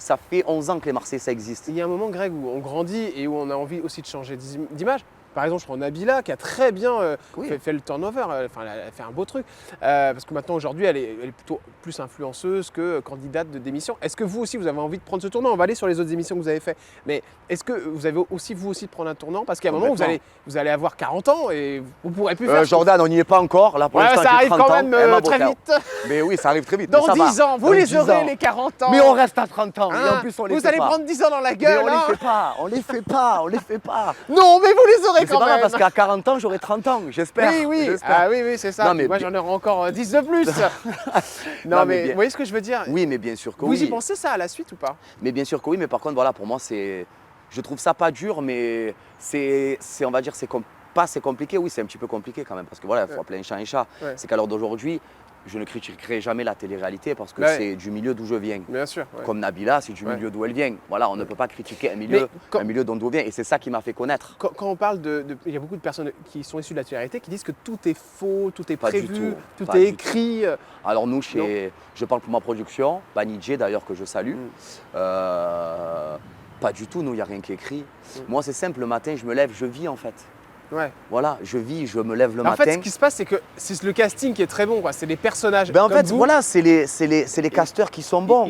ça fait 11 ans que les Marseillais, ça existe. Il y a un moment, Greg, où on grandit et où on a envie aussi de changer d'image. Par exemple, je prends Nabila qui a très bien Oui. fait le turnover, elle a fait un beau truc. Parce que maintenant, aujourd'hui, elle est plutôt plus influenceuse que candidate d'émission. Est-ce que vous aussi, vous avez envie de prendre ce tournant? On va aller sur les autres émissions que vous avez fait. Mais est-ce que vous avez aussi, vous aussi, de prendre un tournant? Parce qu'à un moment, vous allez avoir 40 ans et vous ne pourrez plus faire Jordan, on n'y est pas encore. Là, pour ouais, l'instant, ça j'ai arrive 30 quand ans. même Elle m'a très bloqué. vite. Mais oui, ça arrive très vite. Dans mais ça 10 va. ans, vous Dans les 10 aurez, ans. les 40 ans. Mais on reste à 30 ans. Et Hein, en plus, on les vous fait allez pas. prendre 10 ans dans la Mais gueule. on les hein. fait pas. On les fait pas. On les fait pas. Non, mais vous les aurez Mais c'est quand pas grave même. parce qu'à 40 ans, j'aurai 30 ans. J'espère. Oui, oui. J'espère. Ah oui, oui, c'est ça. Non, Puis mais moi, j'en aurai encore 10 de plus. Non, mais bien- vous voyez ce que je veux dire? Oui, mais bien sûr que Vous oui. y pensez ça à la suite ou pas? Mais bien sûr que oui, mais par contre, voilà, pour moi, je trouve ça pas dur, mais on va dire, c'est compliqué, oui, c'est un petit peu compliqué quand même, parce que voilà, il faut appeler un chat un chat. Ouais. C'est qu'à l'heure d'aujourd'hui, je ne critiquerai jamais la télé-réalité parce que Ouais. c'est du milieu d'où je viens. Bien sûr. Ouais. Comme Nabila, c'est du Ouais. milieu d'où elle vient. Voilà, on ne peut pas critiquer un Mais milieu d'où on vient, et c'est ça qui m'a fait connaître. Quand on parle il y a beaucoup de personnes qui sont issues de la télé-réalité qui disent que tout est faux, tout est Pas du prévu, tout, tout pas est du écrit. Alors nous, je parle pour ma production, Banijé d'ailleurs que je salue. Pas du tout, nous, il n'y a rien qui est écrit. Moi, c'est simple, le matin, je me lève, je vis en fait. Ouais. Voilà, je vis, je me lève le En matin. fait, ce qui se passe, c'est que c'est le casting qui est très bon, quoi. C'est les personnages. Ben en comme fait, vous. voilà, c'est les casteurs qui sont bons.